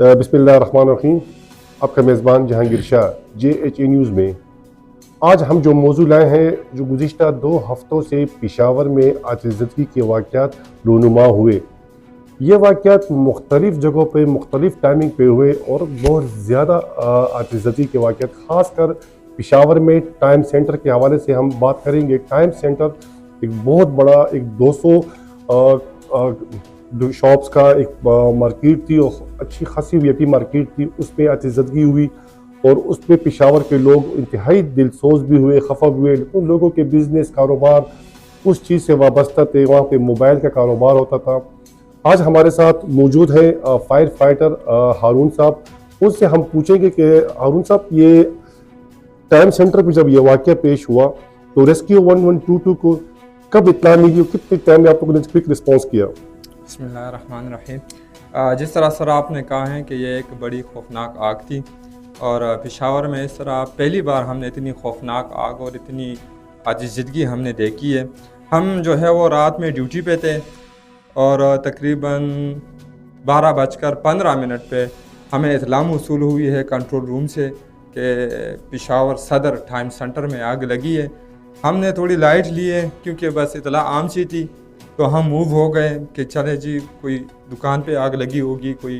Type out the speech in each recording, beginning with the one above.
बिस्मिल्लाहिर्रहमानिर्रहीम। आपका मेज़बान जहांगीर शाह JHA न्यूज़ में। आज हम जो मौजू लाए हैं, जो गुज़िश्ता 2 हफ़्तों से पेशावर में आतिशज़दगी के वाक़यात रूनुमा हुए। ये वाक़यात मुख्तलिफ़ जगहों पे मुख्तलिफ़ टाइमिंग पे हुए और बहुत ज़्यादा आतिशज़दगी के वाक़यात ख़ासकर पेशावर में टाइम सेंटर के हवाले से हम बात करेंगे। टाइम सेंटर एक बहुत बड़ा 200 शॉप्स का एक मार्केट थी और अच्छी खासी वीआईपी मार्केट थी। उसमें आतिशज़दगी हुई और उसमें पेशावर के लोग इंतहाई दिलसोज भी हुए, खफा भी हुए। उन लोगों के बिज़नेस कारोबार उस चीज़ से वाबस्ता थे, वहाँ पे मोबाइल का कारोबार होता था। आज हमारे साथ मौजूद है फायर फाइटर हारून साहब। उनसे हम पूछेंगे कि हारून साहब, ये टाइम सेंटर पे जब ये वाक़या पेश हुआ तो रेस्क्यू 1122 को कब इत्तला मिली और कितने टाइम में आप लोगों ने क्विक रिस्पॉन्स किया? बिस्मिल्लाहिर्रहमानिर्रहीम। जिस तरह सर आपने कहा है कि ये एक बड़ी खौफनाक आग थी और पेशावर में इस तरह पहली बार हमने इतनी खौफनाक आग और इतनी आतिशज़दगी हमने देखी है। हम जो है वो रात में ड्यूटी पे थे और तकरीबन 12:15 पे हमें इत्तला मौसूल हुई है कंट्रोल रूम से कि पेशावर सदर टाइम सेंटर में आग लगी है। हमने थोड़ी लाइट ली है क्योंकि बस इत्तला आम सी थी, तो हम मूव हो गए कि चले जी कोई दुकान पे आग लगी होगी, कोई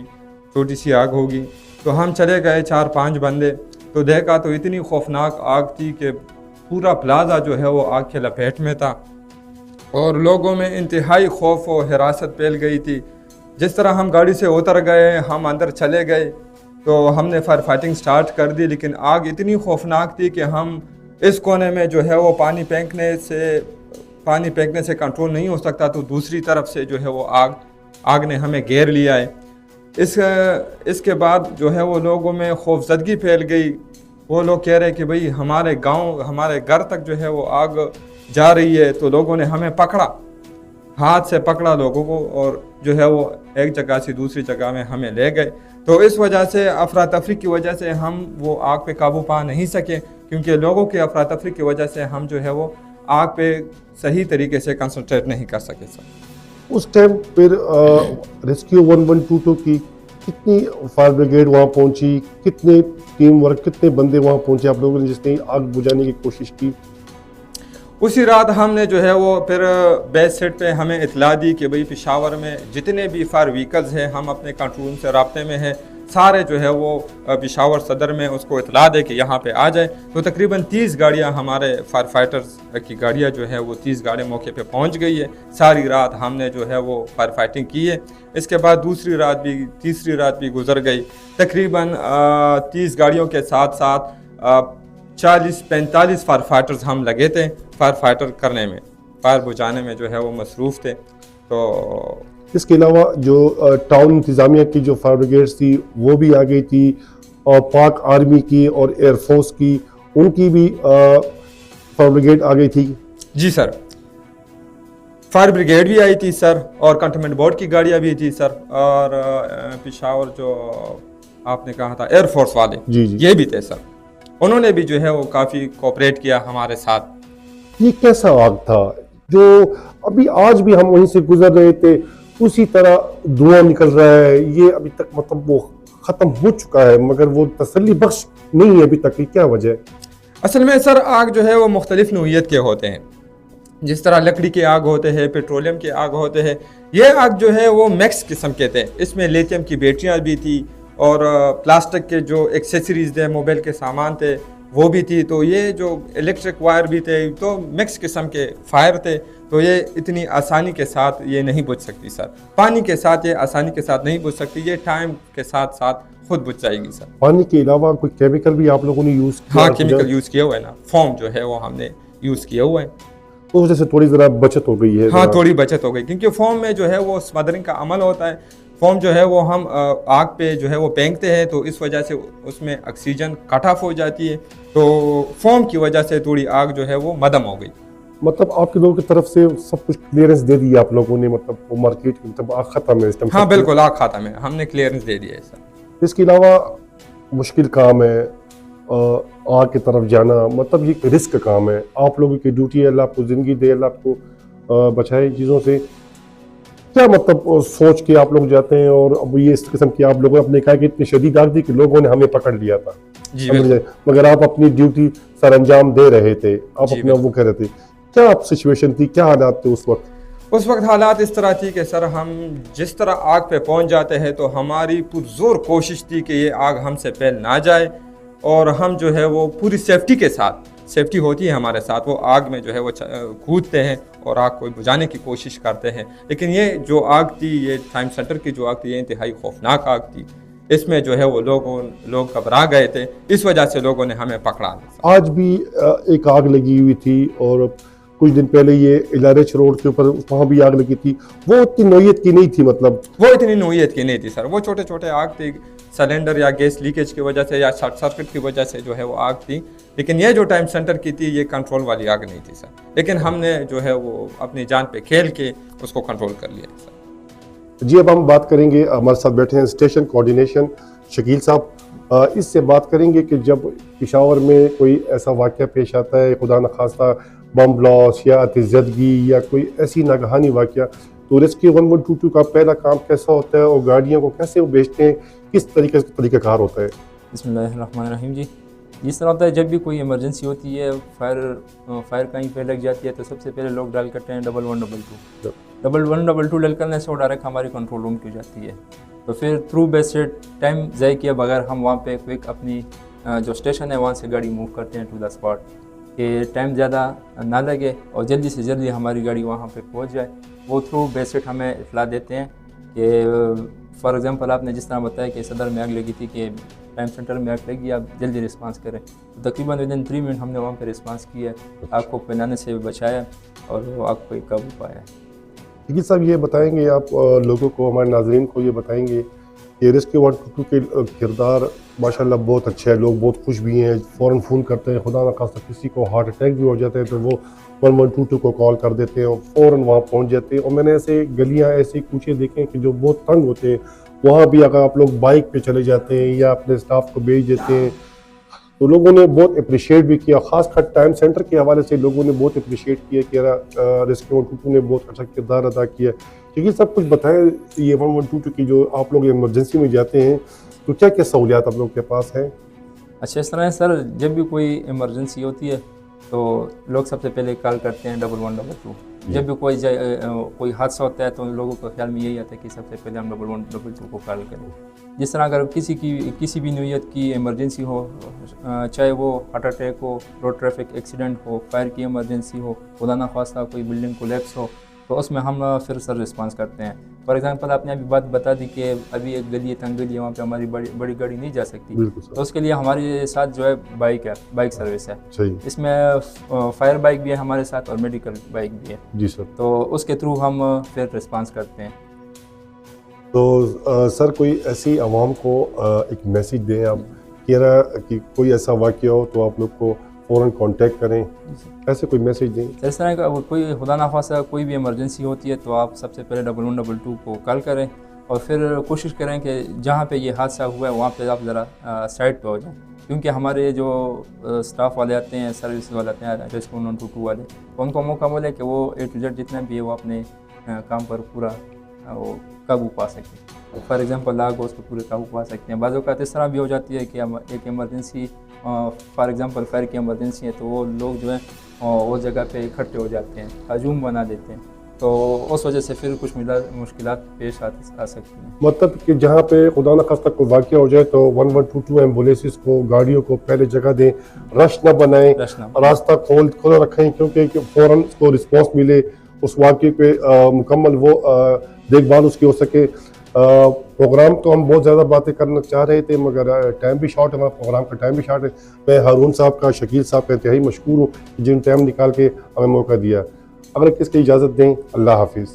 छोटी सी आग होगी। तो हम चले गए 4-5 बंदे, तो देखा तो इतनी खौफनाक आग थी कि पूरा प्लाजा जो है वो आग के लपेट में था और लोगों में इंतहाई खौफ और हिरासत फैल गई थी। जिस तरह हम गाड़ी से उतर गए, हम अंदर चले गए तो हमने फायर फाइटिंग स्टार्ट कर दी, लेकिन आग इतनी खौफनाक थी कि हम इस कोने में जो है वो पानी फेंकने से कंट्रोल नहीं हो सकता, तो दूसरी तरफ से जो है वो आग ने हमें घेर लिया है। इसके बाद जो है वो लोगों में खौफजदगी फैल गई। वो लोग कह रहे हैं कि भाई हमारे गांव, हमारे घर तक जो है वो आग जा रही है। तो लोगों ने हमें पकड़ा, हाथ से पकड़ा लोगों को और जो है वो एक जगह से दूसरी जगह में हमें ले गए। तो इस वजह से अफरा तफरी की वजह से हम वो आग पे काबू पा नहीं सके, क्योंकि लोगों की अफरा तफरी की वजह से हम जो है वो आग पे सही तरीके से कंसंट्रेट नहीं कर सके सर। उस टाइम फिर रेस्क्यू 1122 की कितनी फायर ब्रिगेड वहाँ पहुँची, कितने टीम वर्क, कितने बंदे वहाँ पहुँचे आप लोगों ने जिसने आग बुझाने की कोशिश की? उसी रात हमने जो है वो फिर बेस सेट पे हमें इतला दी कि भाई पेशावर में जितने भी फायर व्हीकल्स हैं, हम अपने कंट्रोल रूम से राब्ते में हैं, सारे जो है वो पेशावर सदर में उसको इतला दे कि यहाँ पे आ जाए। तो तकरीबन 30 गाड़ियाँ, हमारे फायर फाइटर्स की गाड़ियाँ जो है वो 30 गाड़ियाँ मौके पे पहुँच गई है। सारी रात हमने जो है वो फायर फाइटिंग की है। इसके बाद दूसरी रात भी, तीसरी रात भी गुजर गई। तकरीबन 30 गाड़ियों के साथ साथ 40-45 फायर फाइटर्स हम लगे थे फायर फाइटर करने में, फायर बुझाने में जो है वो मसरूफ़ थे। तो इसके अलावा जो टाउन इंतज़ामिया की जो फायर ब्रिगेड्स थी वो भी आ गई थी, और पाक आर्मी की और एयरफोर्स की, उनकी भी फायर ब्रिगेड आ गई थी। जी सर, फायर ब्रिगेड भी आई थी सर और कंटोनमेंट बोर्ड की गाड़ियाँ भी थी सर, और पेशावर जो आपने कहा था एयरफोर्स वाले, जी जी, ये भी थे सर। उन्होंने भी जो है वो काफ़ी कोऑपरेट किया हमारे साथ। ये कैसा आग था जो अभी आज भी हम वहीं से गुजर रहे थे, उसी तरह धुआं निकल रहा है? ये अभी तक मतलब वो ख़त्म हो चुका है मगर वो तसल्ली बख्श नहीं है अभी तक, की क्या वजह है? असल में सर आग जो है वो मुख्तलिफ नौइयत के होते हैं। जिस तरह लकड़ी के आग होते हैं, पेट्रोलियम के आग होते हैं, ये आग जो है वो मैक्स किस्म के थे। इसमें लिथियम की बैटरियाँ भी थी और प्लास्टिक के जो एक्सेसरीज थे, मोबाइल के सामान थे, वो भी थी। तो ये जो इलेक्ट्रिक वायर भी थे, तो मिक्स किस्म के फायर थे। तो ये इतनी आसानी के साथ ये नहीं बुझ सकती सर। पानी के साथ ये आसानी के साथ नहीं बुझ सकती, ये टाइम के साथ साथ खुद बुझ जाएगी सर। पानी के अलावा कोई केमिकल भी आप लोगों ने यूज़ किया? हाँ, केमिकल यूज़ किया हुआ है ना, फोम जो है वो हमने यूज़ किया हुआ है। उस वजह से थोड़ी ज़रा बचत हो गई है। हाँ, थोड़ी बचत हो गई, क्योंकि फोम में जो है वो स्मदरिंग का अमल होता है। फोम जो है वो हम आग पे जो है वो फेंकते हैं, तो इस वजह से उसमें ऑक्सीजन कट ऑफ हो जाती है। तो फोम की वजह से थोड़ी आग जो है वो मदम हो गई। मतलब आपके लोगों की तरफ से सब कुछ क्लियरेंस दे दी आप लोगों ने, मतलब वो मार्केट की मतलब आग खत्म है इस टाइम? हाँ बिल्कुल, आग खत्म है, हमने क्लियरेंस दे दिया है सर। इसके अलावा मुश्किल काम है आग की तरफ जाना, मतलब ये रिस्क काम है। आप लोगों की ड्यूटी है, अल्लाह आपको ज़िंदगी दे, अल्लाह आपको बचाए चीज़ों से। क्या मतलब सोच के आप लोग जाते हैं? और अब ये इस किस्म की आप लोगों ने अपने कहा कि इतनी शदीद आग थी कि लोगों ने हमें पकड़ लिया था, जी समझ बिल्कुल। गए, मगर आप अपनी ड्यूटी सर अंजाम दे रहे थे, आप जी अपना बिल्कुल। वो कह रहे थे। क्या आप सिचुएशन थी, क्या हालात थे उस वक्त? उस वक्त हालात इस तरह थी कि सर हम जिस तरह आग पे पहुंच जाते हैं तो हमारी पुरजोर कोशिश थी कि ये आग हमसे फैल ना जाए, और हम जो है वो पूरी सेफ्टी के साथ, सेफ्टी होती है हमारे साथ, वो आग में जो है वो कूदते हैं और आग को बुझाने की कोशिश करते हैं। लेकिन ये जो आग थी, ये टाइम सेंटर की जो आग थी, ये इंतहाई खौफनाक आग थी। इसमें जो है वो लोग घबरा गए थे, इस वजह से लोगों ने हमें पकड़ा। आज भी एक आग लगी हुई थी, और कुछ दिन पहले ये LRH रोड के ऊपर वहाँ भी आग लगी थी। वो इतनी नौयत की नहीं थी, मतलब वो इतनी नोयत की नहीं थी सर, वो छोटे छोटे आग थी, सिलेंडर या गैस लीकेज की वजह से या शॉर्ट सर्किट की वजह से जो है वो आग थी। लेकिन ये जो टाइम सेंटर की थी, ये कंट्रोल वाली आग नहीं थी सर, लेकिन हमने जो है वो अपनी जान पे खेल के उसको कंट्रोल कर लिया सर। जी। अब हम बात करेंगे, हमारे साथ बैठे हैं स्टेशन कोऑर्डिनेशन शकील साहब। इससे बात करेंगे कि जब पेशावर में कोई ऐसा वाक़या पेश आता है, खुदा न खास्ता बम ब्लास्ट या अतिज़दगी या कोई ऐसी नागहानी वाक़या, तो रेस्क्यू 1122 का पहला काम कैसा होता है और गाड़ियों को कैसे वो भेजते हैं, किस तरीके से तरीक़ाकार होता है? बिस्मिल्लाहिर्रहमानिर्रहीम जी। जिस तरह होता है, जब भी कोई इमरजेंसी होती है, फायर कहीं पे लग जाती है, तो सबसे पहले लोग डायल करते हैं 1122। 1122 डायल करने से वो डायरेक्ट हमारी कंट्रोल रूम की जाती है। तो फिर थ्रू बेस्ट टाइम ज़ाय किए बगैर हम वहाँ पे क्विक अपनी जो स्टेशन है वहाँ से गाड़ी मूव करते हैं टू द स्पॉट, कि टाइम ज़्यादा ना लगे और जल्दी से जल्दी हमारी गाड़ी वहाँ पे पहुँच जाए। वो थ्रू बेस्ट हमें इतला देते हैं कि फॉर एग्ज़ाम्पल आपने जिस तरह बताया कि सदर में आग लगी थी, कि टाइम सेंटर में आग लगी, आप जल्दी रिस्पांस करें। तो तकरीबन विदिन 3 मिनट हमने वहाँ पे रिस्पांस किया, आग को फैलाने से बचाया और वो आग को काबू पाया। शकील साहब, ये बताएंगे आप लोगों को, हमारे नाज़रीन को ये बताएंगे कि रेस्क्यू 122 के किरदार माशाल्लाह बहुत अच्छा है, लोग बहुत खुश भी हैं, फ़ौरन फ़ोन करते हैं, खुदा न खास्ता किसी को हार्ट अटैक भी हो जाता है तो वो 1122 को कॉल कर देते हैं और फ़ौरन वहाँ पहुँच जाते हैं। और मैंने ऐसे गलियाँ, ऐसे कूचे देखे हैं कि जो बहुत तंग होते हैं, वहाँ भी अगर आप लोग बाइक पे चले जाते हैं या अपने स्टाफ को भेज देते हैं, तो लोगों ने बहुत अप्रिशिएट भी किया। ख़ासकर टाइम सेंटर के हवाले से लोगों ने बहुत अप्रिशिएट किया कि रेस्क्यू 122 ने बहुत अच्छा किरदार अदा किया। क्योंकि सब कुछ बताएं, ये 1122 की जो आप लोग इमरजेंसी में जाते हैं तो क्या क्या सहूलियात आप लोग के पास हैं? अच्छा, इस तरह है सर, जब भी कोई इमरजेंसी होती है तो लोग सबसे पहले कॉल करते हैं 1122। जब भी कोई हादसा होता है तो लोगों को ख्याल में यही आता है कि सबसे पहले हम 1122 को कॉल करें। जिस तरह अगर किसी भी नौइयत की इमरजेंसी हो, चाहे वो हार्ट अटैक हो, रोड ट्रैफिक एक्सीडेंट हो, फायर की इमरजेंसी हो, खुदा न खास्ता कोई बिल्डिंग कोलैप्स हो, तो उसमें हम फिर सर रिस्पांस करते हैं। फॉर एग्जांपल आपने अभी बात बता दी कि अभी एक गली है, तंग गली है, वहाँ पे हमारी बड़ी गाड़ी नहीं जा सकती, तो उसके लिए हमारे साथ जो है बाइक सर्विस है। इसमें फायर बाइक भी है हमारे साथ और मेडिकल बाइक भी है। जी सर। तो उसके थ्रू हम फिर रिस्पांस करते हैं। तो सर, कोई ऐसी आवाम को एक मैसेज दें आप, कह रहा कि कोई ऐसा वाक़या हो तो आप लोग को फ़ौरन कांटेक्ट करें, ऐसे कोई मैसेज दें? इस तरह का कोई खुदा ना खास्ता कोई भी इमरजेंसी होती है तो आप सबसे पहले 1122 को कॉल करें और फिर कोशिश करें कि जहाँ पे ये हादसा हुआ है वहाँ पे आप ज़रा साइड पे हो जाएं, क्योंकि हमारे जो स्टाफ वाले आते हैं, सर्विस वाले आते हैं, रेस्क्यू 122 वाले, तो उनको मौका मिले कि वो A to Z जितना भी है वो अपने काम पर पूरा वो काबू पा सकते हैं। फॉर एग्ज़ाम्पल आग हो उसको पूरे काबू पा सकते हैं। बाज़ औक़ात इस तरह भी हो जाती है कि हम एक इमरजेंसी, फॉर एग्ज़ाम्पल फायर की इमरजेंसी है, तो वो लोग जो हैं वो जगह पे इकट्ठे हो जाते हैं, हजूम बना देते हैं, तो उस वजह से फिर कुछ मुश्किलात पेश आ सकती हैं। मतलब कि जहाँ पे खुदा न खास्ता कोई वाक़या हो जाए तो 1122 एम्बुलेंसेस को, गाड़ियों को पहले जगह दें, रश न बनाएं, रास्ता खोला रखें, क्योंकि फ़ौरन उसको रिस्पॉन्स मिले, उस वाक़े पे मुकम्मल वो देखभाल उसकी हो सके। प्रोग्राम तो हम बहुत ज़्यादा बातें करना चाह रहे थे, मगर टाइम भी शॉर्ट है, हमारा प्रोग्राम का टाइम भी शॉर्ट है। मैं हारून साहब का, शकील साहब का इंतहाई मशकूर हूँ जिन टाइम निकाल के हमें मौका दिया। अगर किसकी इजाज़त दें, अल्लाह हाफिज़।